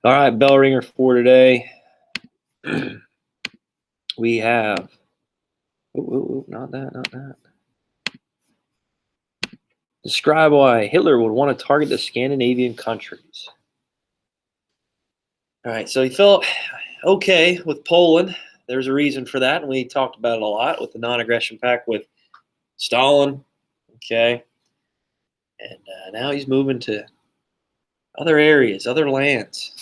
All right, bell ringer for today. We have. Not that. Describe why Hitler would want to target the Scandinavian countries. All right, so he felt okay with Poland. There's a reason for that, and we talked about it a lot with the non-aggression pact with Stalin. Okay, and now he's moving to other areas, other lands.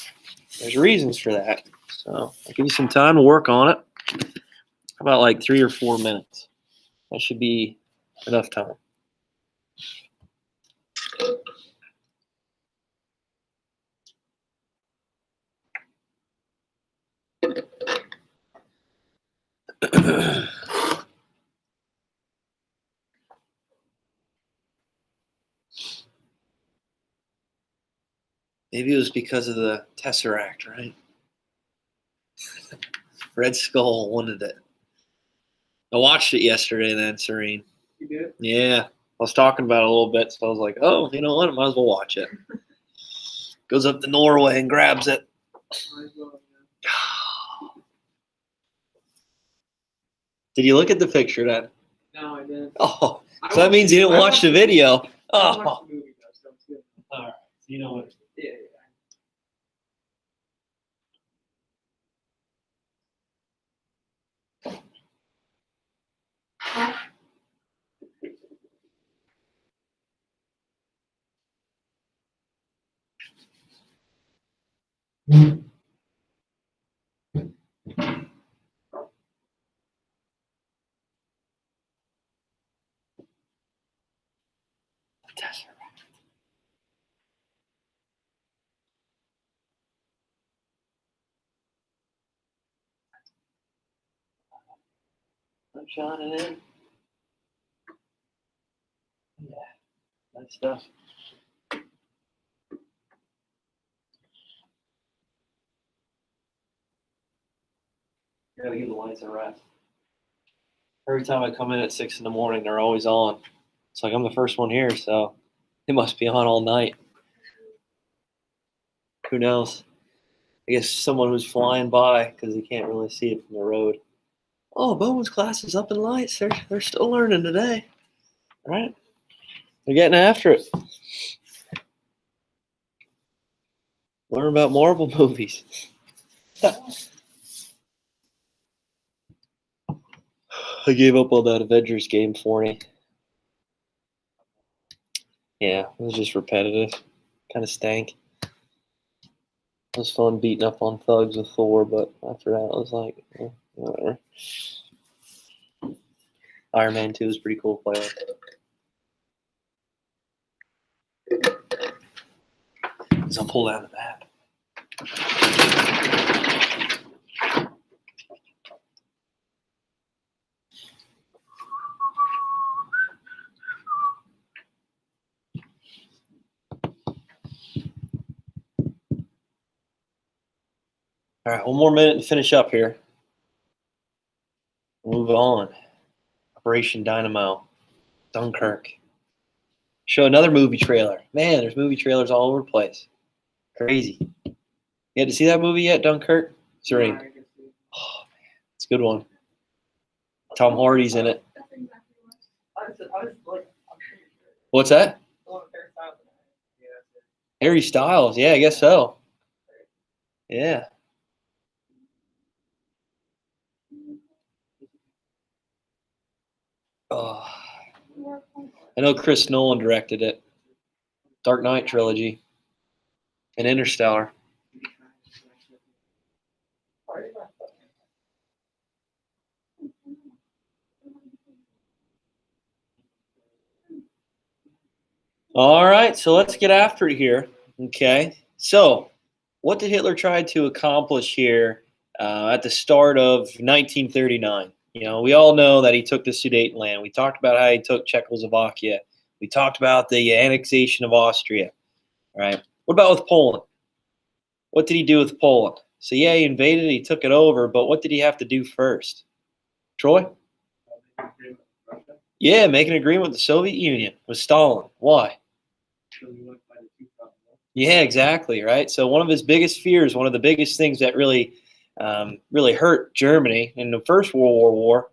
There's reasons for that. So I'll give you some time to work on it. How about like 3 or 4 minutes? That should be enough time. Maybe it was because of the Tesseract, right? Red Skull wanted it. I watched it yesterday then, Serene. You did? Yeah. I was talking about it a little bit, so I was like, oh, you know what? I might as well watch it. Goes up to Norway and grabs it. Might as well, yeah. Did you look at the picture then? No, I didn't. Oh, so that means you didn't watch the video. I Oh. watched the movie, though, so it's good. All right. So you know what? Yeah. I'm shining in. Yeah, nice stuff. You gotta give the lights a rest. Every time I come in at 6 in the morning, they're always on. It's like I'm the first one here, so it must be on all night. Who knows? I guess someone who's flying by because they can't really see it from the road. Oh, Bowen's class is up in lights. They're still learning today, right? They're getting after it. Learn about Marvel movies. I gave up on that Avengers game for me. Yeah, it was just repetitive. Kind of stank. It was fun beating up on thugs with Thor, but after that, I was like, whatever. Iron Man 2 is pretty cool to play with. So I'll pull down the map. All right, one more minute to finish up here. Move on. Operation Dynamo, Dunkirk. Show another movie trailer. Man, there's movie trailers all over the place. Crazy. You had to see that movie yet, Dunkirk? Serene. Yeah, I can see. Oh, man, it's a good one. Tom Hardy's in it. That's exactly what I was like, I'm pretty sure. What's that? The one with Harry Styles in it. Yeah, that's it. Harry Styles. Yeah, I guess so. Yeah. Oh, I know Chris Nolan directed it. Dark Knight trilogy. And Interstellar. All right, so let's get after it here. Okay. So, what did Hitler try to accomplish here at the start of 1939? You know, we all know that he took the Sudetenland. We talked about how he took Czechoslovakia. We talked about the annexation of Austria. Right? What about with Poland? What did he do with Poland? So, yeah, he invaded it, he took it over, but what did he have to do first? Troy? Yeah, make an agreement with the Soviet Union, with Stalin. Why? So we went by the 2,000. Yeah, exactly, right? So one of his biggest fears, one of the biggest things that really hurt Germany in the First World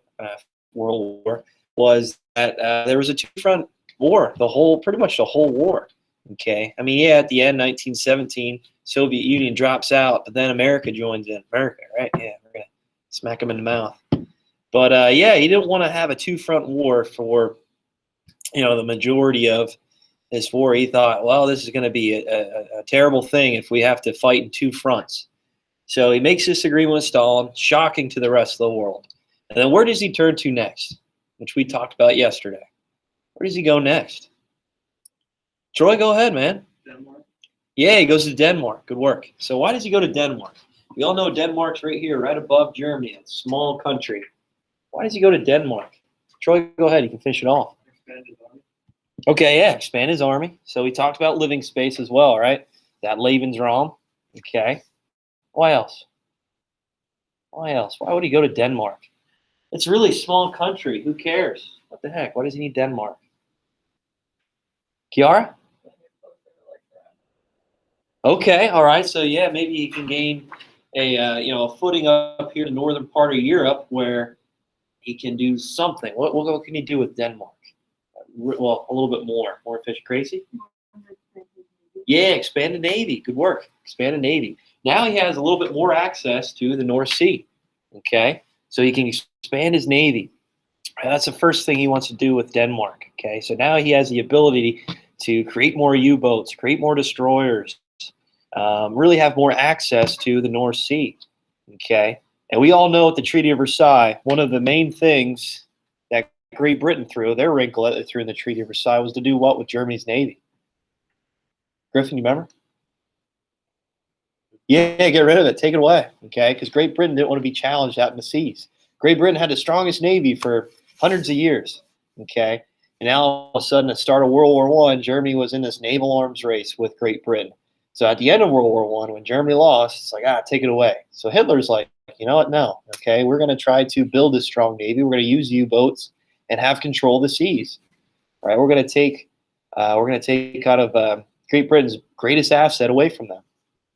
War, was that there was a two-front war, pretty much the whole war. Okay, I mean, yeah, at the end, 1917, Soviet Union drops out, but then America joins in. America, right? Yeah, we're gonna smack them in the mouth. But yeah, he didn't want to have a two-front war for the majority of this war. He thought, well, this is going to be a terrible thing if we have to fight in two fronts. So he makes this agreement with Stalin, shocking to the rest of the world. And then where does he turn to next, which we talked about yesterday? Where does he go next? Troy, go ahead, man. Denmark. Yeah, he goes to Denmark. Good work. So why does he go to Denmark? We all know Denmark's right here, right above Germany. It's a small country. Why does he go to Denmark? Troy, go ahead. You can finish it off. Expand his army. Okay, yeah, expand his army. So we talked about living space as well, right? That Lebensraum. Okay. Why else? Why else? Why would he go to Denmark? It's a really small country. Who cares? What the heck? Why does he need Denmark? Kiara? Okay, all right. So yeah, maybe he can gain a footing up here in the northern part of Europe where he can do something. What can he do with Denmark? Well, a little bit more efficient. Crazy? Yeah, expand the Navy. Good work. Expand the Navy. Now he has a little bit more access to the North Sea. Okay, so he can expand his Navy. That's the first thing he wants to do with Denmark. Okay, so now he has the ability to create more U-boats, create more destroyers, really have more access to the North Sea. Okay, and we all know at the Treaty of Versailles, one of the main things that Great Britain threw their wrinkle through in the Treaty of Versailles was to do what with Germany's Navy? Griffin, you remember? Yeah, get rid of it. Take it away. Okay, because Great Britain didn't want to be challenged out in the seas. Great Britain had the strongest navy for hundreds of years. Okay, and now all of a sudden, at the start of World War I, Germany was in this naval arms race with Great Britain. So at the end of World War I, when Germany lost, it's like, take it away. So Hitler's like, you know what? No. Okay, we're going to try to build a strong navy. We're going to use U-boats and have control of the seas. All right, we're going to take out of Great Britain's greatest asset away from them,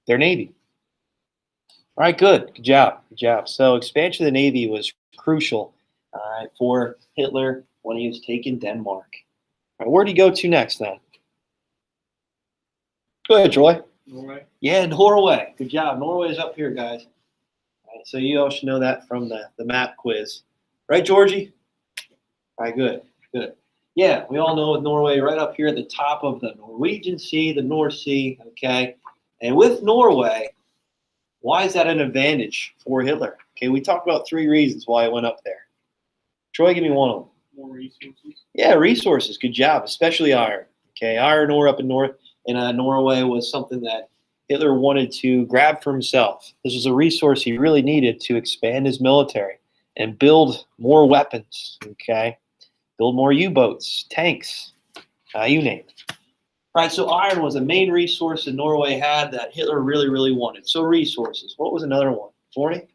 their navy. All right, good job. So expansion of the Navy was crucial for Hitler when he was taking Denmark. All right, where did he go to next then? Go ahead, Troy. Norway. Yeah, Norway. Good job. Norway is up here, guys. All right, so you all should know that from the map quiz. Right, Georgie? All right, good. Yeah, we all know Norway right up here at the top of the Norwegian Sea, the North Sea, okay? And with Norway, why is that an advantage for Hitler? Okay, we talked about 3 reasons why he went up there. Troy, give me one of them. More resources. Yeah, resources. Good job, especially iron. Okay, iron ore up in Norway was something that Hitler wanted to grab for himself. This was a resource he really needed to expand his military and build more weapons. Okay, build more U-boats, tanks, you name it. All right, so iron was a main resource that Norway had that Hitler really, really wanted. So resources. What was another one? Forney?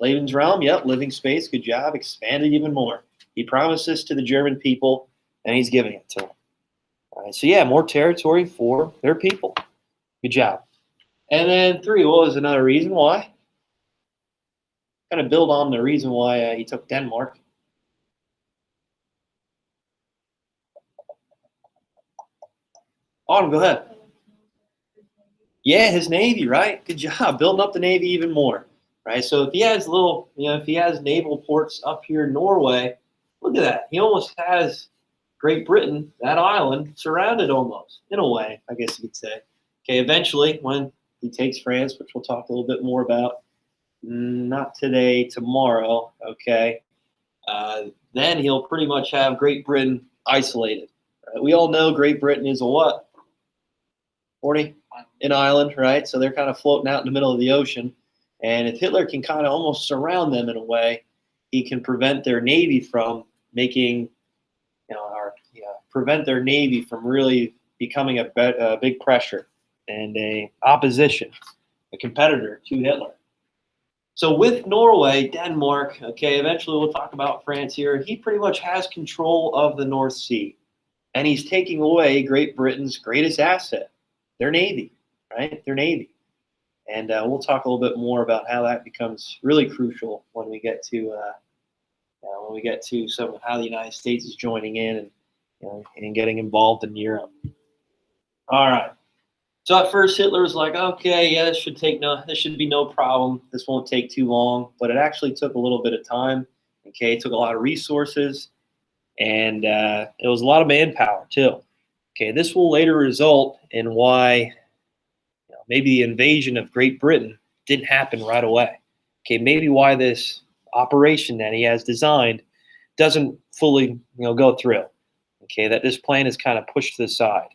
Lebensraum, yep, living space. Good job. Expanded even more. He promised this to the German people, and he's giving it to them. All right, so yeah, more territory for their people. Good job. And then 3, what was another reason why? Kind of build on the reason why he took Denmark. Autumn, go ahead. Yeah, his Navy, right? Good job. Building up the Navy even more, right? So if he has if he has naval ports up here in Norway, look at that. He almost has Great Britain, that island, surrounded almost, in a way, I guess you could say. Okay, eventually, when he takes France, which we'll talk a little bit more about, not today, tomorrow, okay, then he'll pretty much have Great Britain isolated. Right? We all know Great Britain is a what? 40? An island, right? So they're kind of floating out in the middle of the ocean. And if Hitler can kind of almost surround them in a way, he can prevent their navy from making, prevent their navy from really becoming a big pressure and a opposition, a competitor to Hitler. So with Norway, Denmark, okay, eventually we'll talk about France here. He pretty much has control of the North Sea, and he's taking away Great Britain's greatest asset. their navy, right? Their navy. And we'll talk a little bit more about how that becomes really crucial when we get to some of how the United States is joining in and getting involved in Europe. All right. So at first Hitler was like, okay, yeah, this should be no problem. This won't take too long. But it actually took a little bit of time. Okay, it took a lot of resources, and it was a lot of manpower too. Okay, this will later result in why maybe the invasion of Great Britain didn't happen right away. Okay, maybe why this operation that he has designed doesn't fully go through. Okay, that this plan is kind of pushed to the side.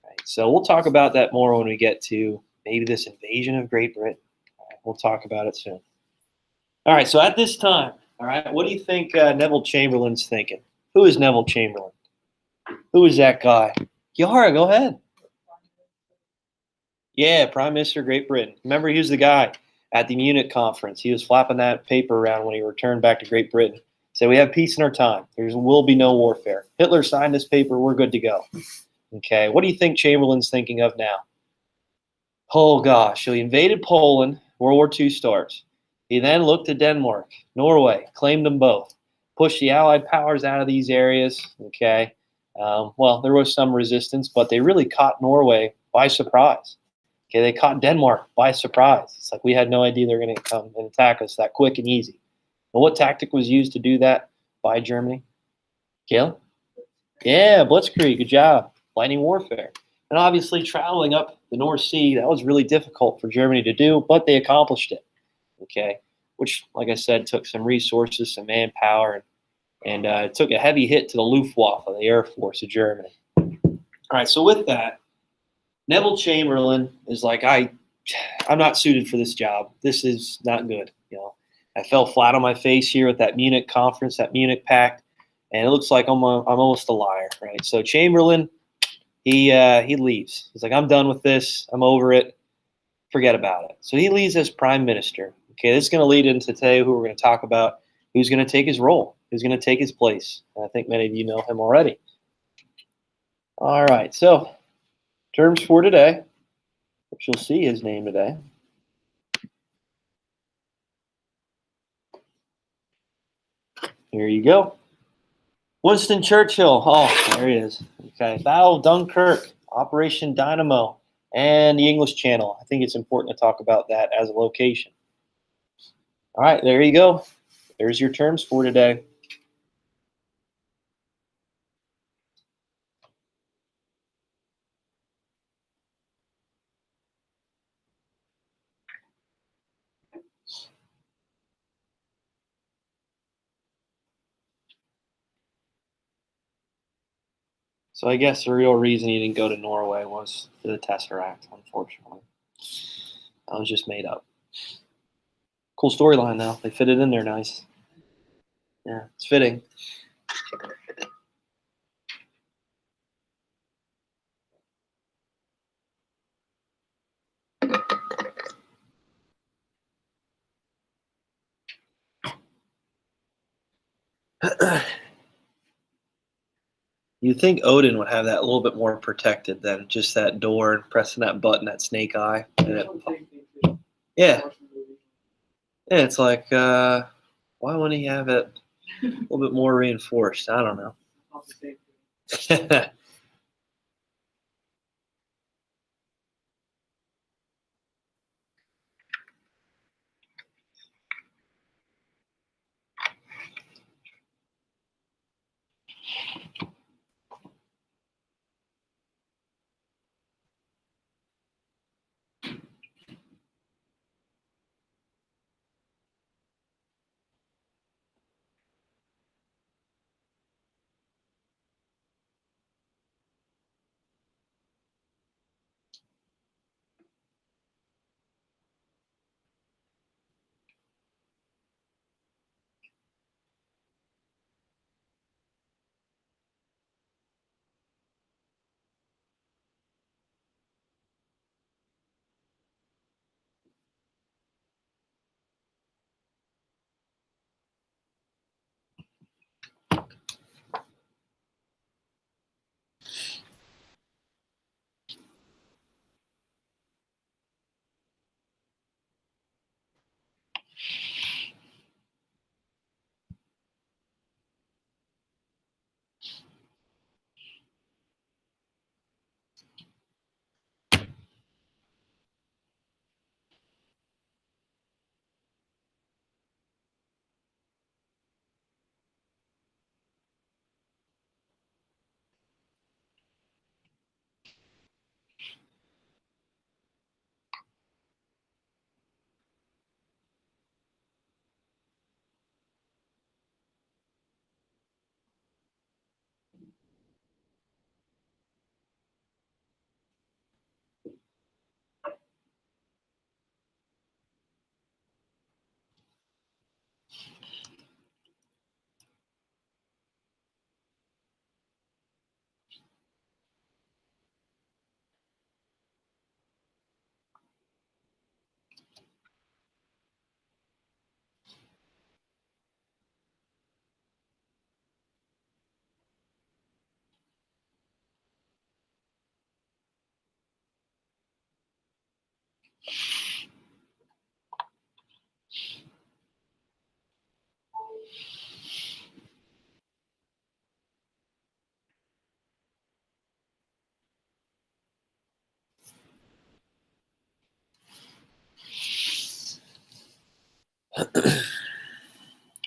Right? So we'll talk about that more when we get to maybe this invasion of Great Britain. All right, we'll talk about it soon. All right, so at this time, all right, what do you think Neville Chamberlain's thinking? Who is Neville Chamberlain? Who is that guy? Yara, go ahead. Yeah, Prime Minister of Great Britain. Remember, he was the guy at the Munich conference. He was flapping that paper around when he returned back to Great Britain. Said, we have peace in our time. There will be no warfare. Hitler signed this paper. We're good to go. Okay, what do you think Chamberlain's thinking of now? Oh, gosh. So he invaded Poland. World War II starts. He then looked to Denmark, Norway, claimed them both, pushed the Allied powers out of these areas. Okay, well, there was some resistance, but they really caught Norway by surprise. Okay, they caught Denmark by surprise. It's like we had no idea they were going to come and attack us that quick and easy. But what tactic was used to do that by Germany? Caleb? Yeah, Blitzkrieg. Good job. Lightning warfare. And obviously, traveling up the North Sea, that was really difficult for Germany to do, but they accomplished it. Okay, which, like I said, took some resources, some manpower, and it took a heavy hit to the Luftwaffe, the Air Force of Germany. All right, so with that, Neville Chamberlain is like, I'm not suited for this job. This is not good. I fell flat on my face here at that Munich conference, that Munich Pact, and it looks like I'm almost a liar, right? So Chamberlain, he leaves. He's like, I'm done with this. I'm over it. Forget about it. So he leaves as prime minister. Okay, this is going to lead into today who we're going to talk about, who's going to take his role, who's going to take his place. And I think many of you know him already. All right, so terms for today, which you'll see his name today. Here you go. Winston Churchill. Oh, there he is. Okay, Battle of Dunkirk, Operation Dynamo, and the English Channel. I think it's important to talk about that as a location. All right, there you go. There's your terms for today. So I guess the real reason he didn't go to Norway was for the Tesseract, unfortunately. That was just made up. Cool storyline, though. They fit it in there nice. Yeah, it's fitting. You'd think Odin would have that a little bit more protected than just that door and pressing that button, that snake eye. Yeah. Yeah, it's like, why wouldn't he have it a little bit more reinforced? I don't know.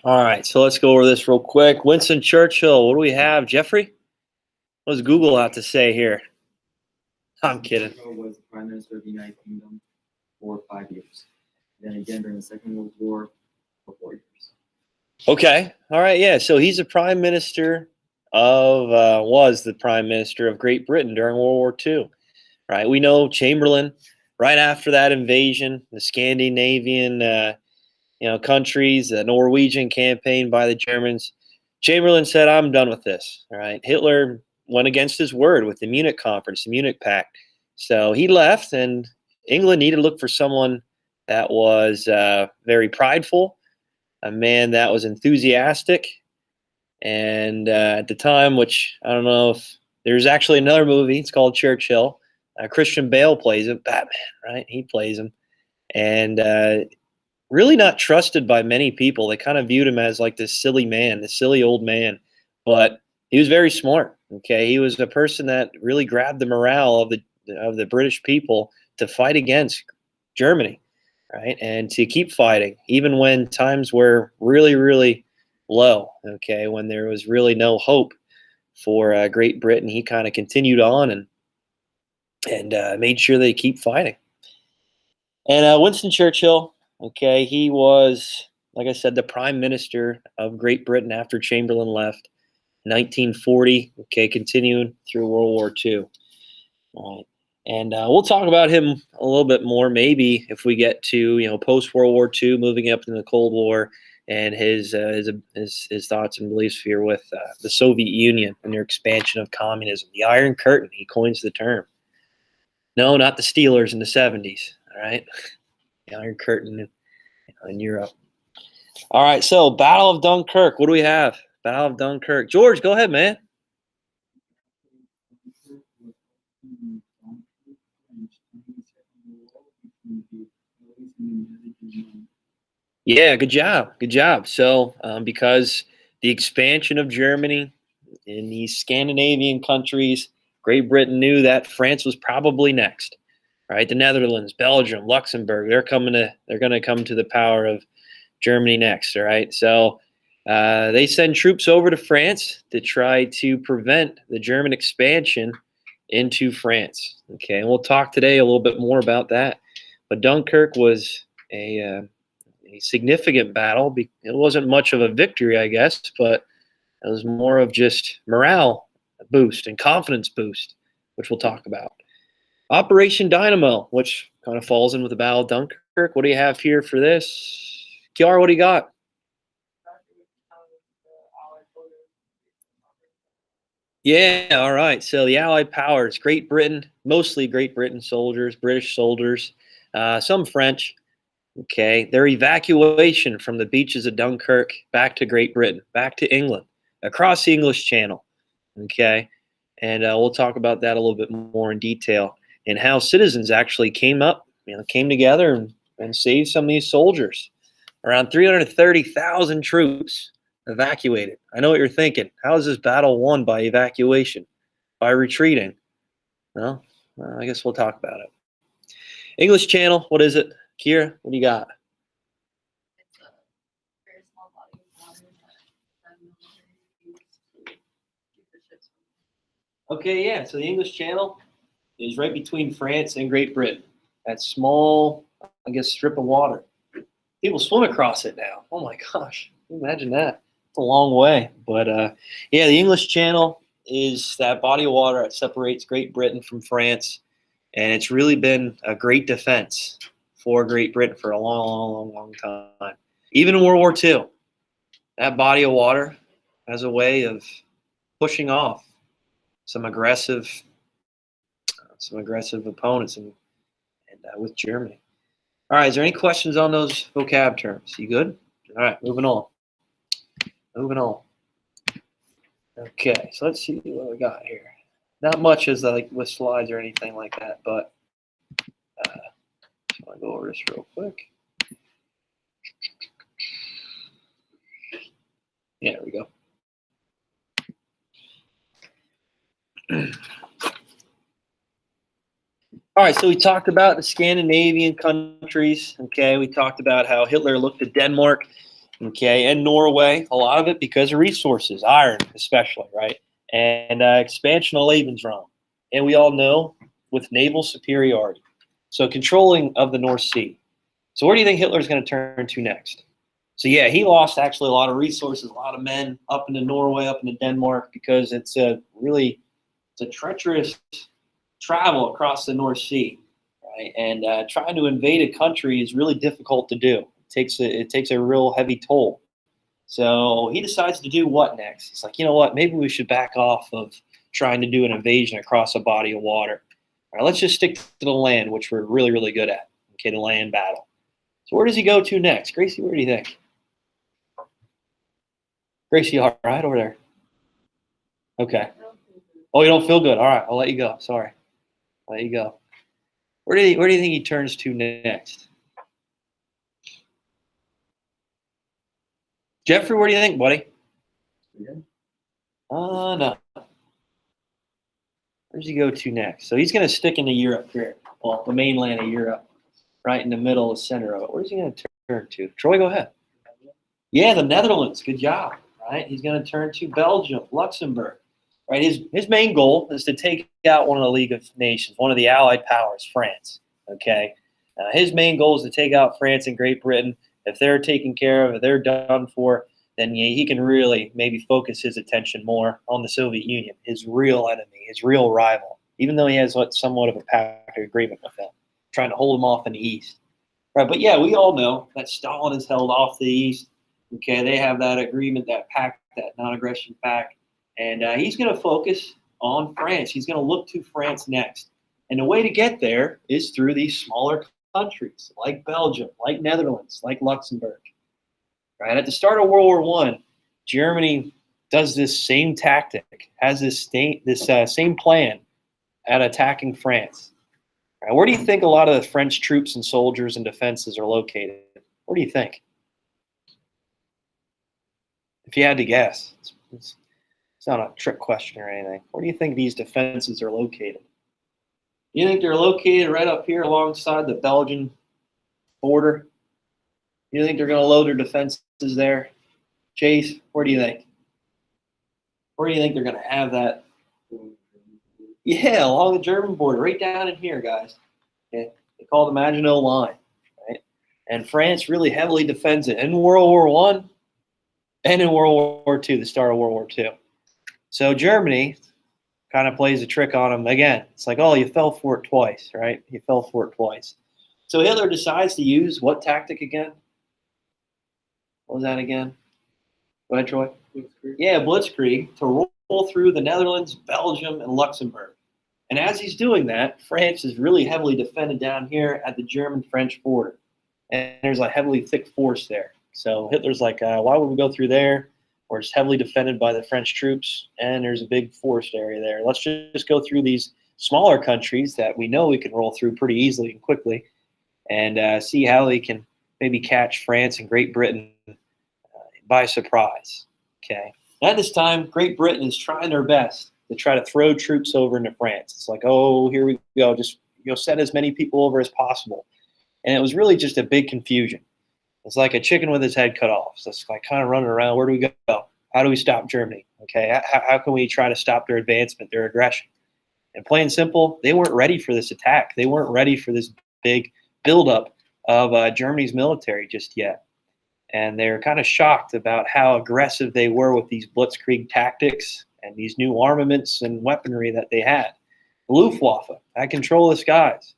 All right, so let's go over this real quick. Winston Churchill, what do we have? Jeffrey? What does Google have to say here? I'm kidding. Churchill was Prime Minister of the United Kingdom for 5 years. Then again during the Second World War for 4 years. Okay, all right, yeah. So he's the prime minister of, was the prime minister of Great Britain during World War II, right? We know Chamberlain, right after that invasion, the Scandinavian, countries, the Norwegian campaign by the Germans. Chamberlain said, "I'm done with this." All right. Hitler went against his word with the Munich Conference, the Munich Pact. So he left, and England needed to look for someone that was very prideful, a man that was enthusiastic, and at the time, which I don't know if there's actually another movie. It's called Churchill. Christian Bale plays him, Batman, right? He plays him, and really not trusted by many people. They kind of viewed him as like this silly man, this silly old man, but he was very smart. Okay, he was a person that really grabbed the morale of the British people to fight against Germany, right, and to keep fighting even when times were really, really low. Okay, when there was really no hope for Great Britain, he kind of continued on and made sure they keep fighting. And Winston Churchill, okay, he was, like I said, the prime minister of Great Britain after Chamberlain left, 1940. Okay, continuing through World War II. All right, and we'll talk about him a little bit more, maybe if we get to post World War II, moving up into the Cold War, and his thoughts and beliefs here with the Soviet Union and their expansion of communism, the Iron Curtain. He coins the term. No, not the Steelers in the 70s. All right. The Iron Curtain in Europe. All right. So, Battle of Dunkirk. What do we have? Battle of Dunkirk. George, go ahead, man. Yeah, good job. Good job. So, because the expansion of Germany in these Scandinavian countries, Great Britain knew that France was probably next, right? The Netherlands, Belgium, Luxembourg, they're going to come to the power of Germany next, all right? So they send troops over to France to try to prevent the German expansion into France, okay? And we'll talk today a little bit more about that. But Dunkirk was a significant battle. It wasn't much of a victory, I guess, but it was more of just morale boost and confidence boost, which we'll talk about. Operation Dynamo, which kind of falls in with the Battle of Dunkirk. What do you have here for this? Kiara, what do you got? Yeah, all right. So the Allied powers, Great Britain, mostly Great Britain soldiers, British soldiers, some French. Okay, their evacuation from the beaches of Dunkirk back to Great Britain, back to England, across the English Channel. Okay, and we'll talk about that a little bit more in detail and how citizens actually came together and saved some of these soldiers. Around 330,000 troops evacuated. I know what you're thinking. How is this battle won by evacuation? By retreating? Well, I guess we'll talk about it. English Channel, what is it? Kira, what do you got? It's a very small body of water that military used to keep the ships from. Okay, yeah. So the English Channel is right between France and Great Britain. That small, I guess, strip of water. People swim across it now. Oh my gosh. Can you imagine that? It's a long way. But yeah, the English Channel is that body of water that separates Great Britain from France. And it's really been a great defense for Great Britain for a long time. Even in World War II, that body of water has a way of pushing off some aggressive opponents and with Germany. All right, is there any questions on those vocab terms? You good? All right, moving on. Okay, so let's see what we got here. Not much as like with slides or anything like that, but just want to go over this real quick. Yeah, there we go. All right, so we talked about the Scandinavian countries. Okay, we talked about how Hitler looked at Denmark, okay, and Norway. A lot of it because of resources, iron especially, right, and expansion of Lebensraum. And we all know with naval superiority, so controlling of the North Sea. So where do you think Hitler's going to turn to next? So yeah, he lost actually a lot of resources, a lot of men up into Norway, up into Denmark, because it's a treacherous travel across the North Sea, right? And trying to invade a country is really difficult to do. It takes a real heavy toll. So he decides to do what next? He's like, you know what? Maybe we should back off of trying to do an invasion across a body of water. All right, let's just stick to the land, which we're really, really good at. Okay, the land battle. So where does he go to next? Gracie, where do you think? Gracie, all right over there? Okay. Oh, you don't feel good. All right, I'll let you go. Sorry. I'll let you go. Where do you think he turns to next? Jeffrey, where do you think, buddy? No. Where does he go to next? So he's going to stick into Europe here. Well, the mainland of Europe, right in the middle, the center of it. Where's he going to turn to? Troy, go ahead. Yeah, the Netherlands. Good job. Right? He's going to turn to Belgium, Luxembourg. Right? His main goal is to take out one of the League of Nations, one of the Allied powers, France. Okay. His main goal is to take out France and Great Britain. If they're taken care of, if they're done for, then he can really maybe focus his attention more on the Soviet Union, his real enemy, his real rival, even though he has somewhat of a pact agreement with them, trying to hold him off in the East. Right, but yeah, we all know that Stalin is held off to the East. Okay, they have that agreement, that pact, that non-aggression pact, and he's going to focus on France. He's going to look to France next. And the way to get there is through these smaller countries like Belgium, like Netherlands, like Luxembourg. Right at the start of World War I, Germany does this same tactic, has this same plan at attacking France. Right, where do you think a lot of the French troops and soldiers and defenses are located? Where do you think? If you had to guess, it's not a trick question or anything. Where do you think these defenses are located? You think they're located right up here alongside the Belgian border? You think they're going to load their defenses there? Chase, where do you think? Where do you think they're going to have that? Yeah, along the German border, right down in here, guys. Okay. They call it the Maginot Line, right? And France really heavily defends it in World War I and in World War II, the start of World War II. So Germany kind of plays a trick on them again. It's like, oh, you fell for it twice, right? You fell for it twice. So Hitler decides to use what tactic again? What was that again? Go ahead, Troy. Blitzkrieg. Yeah, Blitzkrieg, to roll through the Netherlands, Belgium, and Luxembourg. And as he's doing that, France is really heavily defended down here at the German-French border. And there's a heavily thick force there. So Hitler's like, why would we go through there? Or it's heavily defended by the French troops, and there's a big forest area there. Let's just go through these smaller countries that we know we can roll through pretty easily and quickly, and see how they can maybe catch France and Great Britain by surprise. Okay. At this time, Great Britain is trying their best to try to throw troops over into France. It's like, oh, here we go. Just send as many people over as possible. And it was really just a big confusion. It's like a chicken with his head cut off. So it's like kind of running around. Where do we go? How do we stop Germany? Okay, how can we try to stop their advancement, their aggression? And plain simple, they weren't ready for this attack. They weren't ready for this big buildup of Germany's military just yet. And they're kind of shocked about how aggressive they were with these blitzkrieg tactics and these new armaments and weaponry that they had. The Luftwaffe had control of the skies.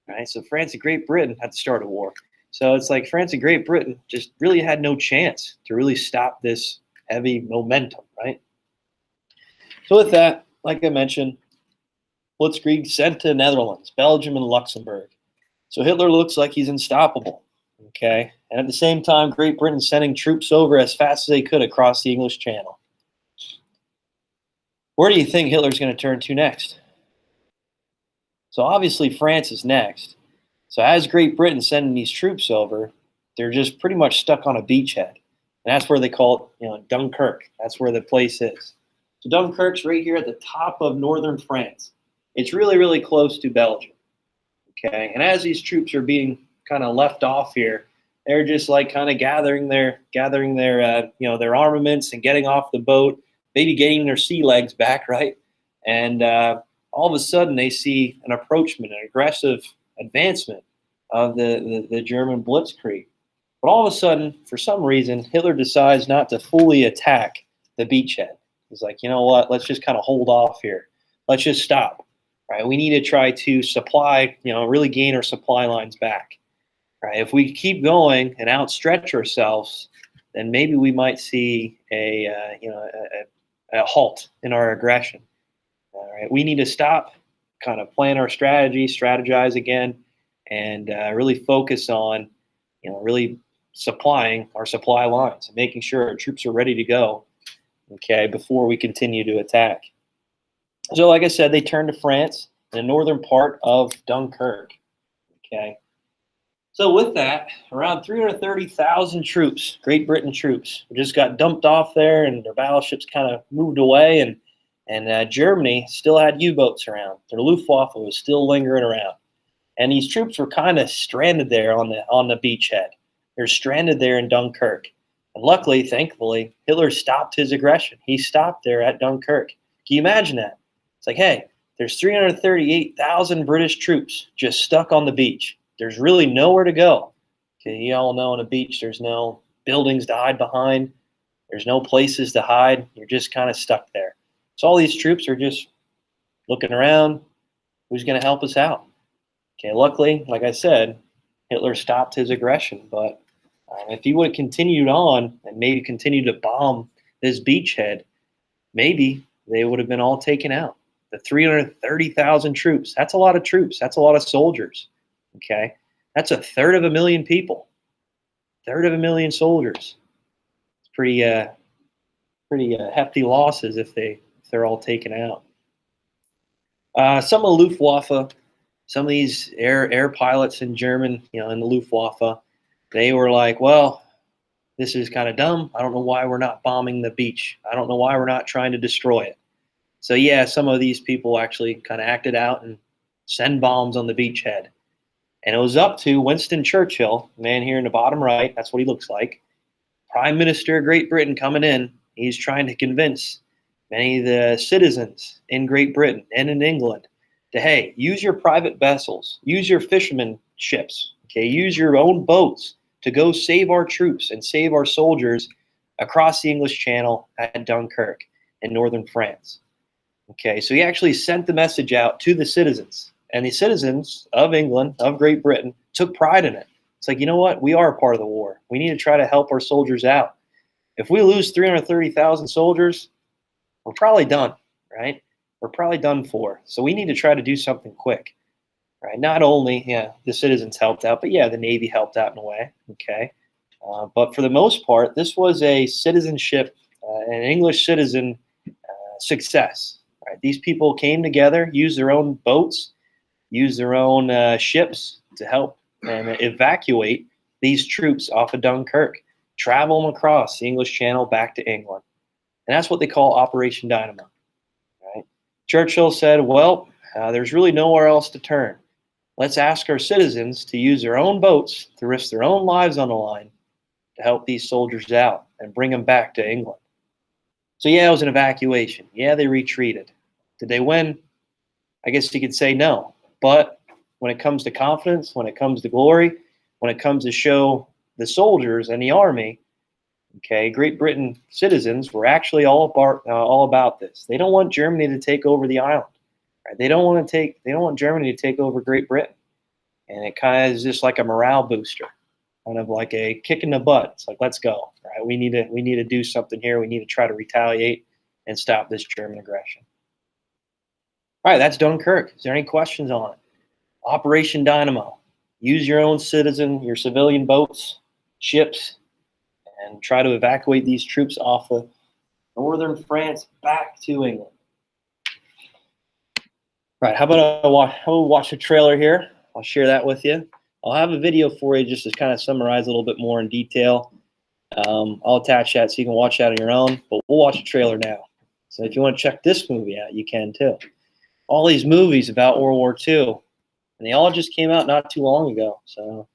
Right? So France and Great Britain had to start a war. So it's like France and Great Britain just really had no chance to really stop this heavy momentum, right? So with that, like I mentioned, Blitzkrieg sent to Netherlands, Belgium, and Luxembourg. So Hitler looks like he's unstoppable, okay? And at the same time, Great Britain sending troops over as fast as they could across the English Channel. Where do you think Hitler's going to turn to next? So obviously France is next. So as Great Britain sending these troops over, they're just pretty much stuck on a beachhead. And that's where they call it, Dunkirk. That's where the place is. So Dunkirk's right here at the top of northern France. It's really, really close to Belgium. Okay, and as these troops are being kind of left off here, they're just like kind of gathering their their armaments and getting off the boat, maybe getting their sea legs back, right? And all of a sudden they see an approachment, an aggressive advancement of the German blitzkrieg. But all of a sudden, for some reason, Hitler decides not to fully attack the beachhead. He's like, you know what? Let's just kind of hold off here. Let's just stop. Right? We need to try to supply, really gain our supply lines back. Right? If we keep going and outstretch ourselves, then maybe we might see a halt in our aggression. All right? We need to stop, kind of plan our strategy, strategize again, and really focus on, really supplying our supply lines and making sure our troops are ready to go, okay, before we continue to attack. So like I said, they turned to France in the northern part of Dunkirk, okay. So with that, around 330,000 troops, Great Britain troops, just got dumped off there, and their battleships kind of moved away, and Germany still had U-boats around. Their Luftwaffe was still lingering around. And these troops were kind of stranded there on the beachhead. They're stranded there in Dunkirk. And luckily, thankfully, Hitler stopped his aggression. He stopped there at Dunkirk. Can you imagine that? It's like, hey, there's 338,000 British troops just stuck on the beach. There's really nowhere to go. Okay, you all know on a beach, there's no buildings to hide behind. There's no places to hide. You're just kind of stuck there. So all these troops are just looking around. Who's going to help us out? Okay, luckily, like I said, Hitler stopped his aggression. But if he would have continued on and maybe continued to bomb this beachhead, maybe they would have been all taken out. The 330,000 troops, that's a lot of troops. That's a lot of soldiers. Okay, that's 1/3 of a million people. 1/3 of a million soldiers. It's pretty hefty losses if they're all taken out. Some of the Luftwaffe, some of these air pilots in German, in the Luftwaffe, they were like, well, this is kind of dumb. I don't know why we're not bombing the beach. I don't know why we're not trying to destroy it. So yeah, some of these people actually kind of acted out and send bombs on the beachhead. And it was up to Winston Churchill, man here in the bottom right, that's what he looks like, Prime Minister of Great Britain coming in. He's trying to convince many of the citizens in Great Britain and in England to, hey, use your private vessels, use your fishermen ships, okay, use your own boats to go save our troops and save our soldiers across the English Channel at Dunkirk in northern France. Okay, so he actually sent the message out to the citizens, and the citizens of England, of Great Britain, took pride in it. It's like, you know what? We are a part of the war. We need to try to help our soldiers out. If we lose 330,000 soldiers, we're probably done, right? We're probably done for. So we need to try to do something quick, right? Not only, the citizens helped out, but the Navy helped out in a way, okay? But for the most part, this was a citizenship, an English citizen success, right? These people came together, used their own boats, used their own ships to help and evacuate these troops off of Dunkirk, travel them across the English Channel back to England. And that's what they call Operation Dynamo. Right? Churchill said, well, there's really nowhere else to turn. Let's ask our citizens to use their own boats, to risk their own lives on the line to help these soldiers out and bring them back to England. So yeah, it was an evacuation. Yeah, they retreated. Did they win? I guess you could say no. But when it comes to confidence, when it comes to glory, when it comes to show the soldiers and the army, okay, Great Britain citizens were actually all about this. They don't want Germany to take over the island. Right? They don't want Germany to take over Great Britain. And it kind of is just like a morale booster, kind of like a kick in the butt. It's like, let's go. Right? We need to do something here. We need to try to retaliate and stop this German aggression. All right, that's Dunkirk. Is there any questions on it? Operation Dynamo. Use your own your civilian boats, ships, and try to evacuate these troops off of northern France back to England. Right, how about I watch a trailer here? I'll share that with you. I'll have a video for you just to kind of summarize a little bit more in detail. I'll attach that so you can watch that on your own, but we'll watch a trailer now. So if you want to check this movie out, you can too. All these movies about World War II, and they all just came out not too long ago. So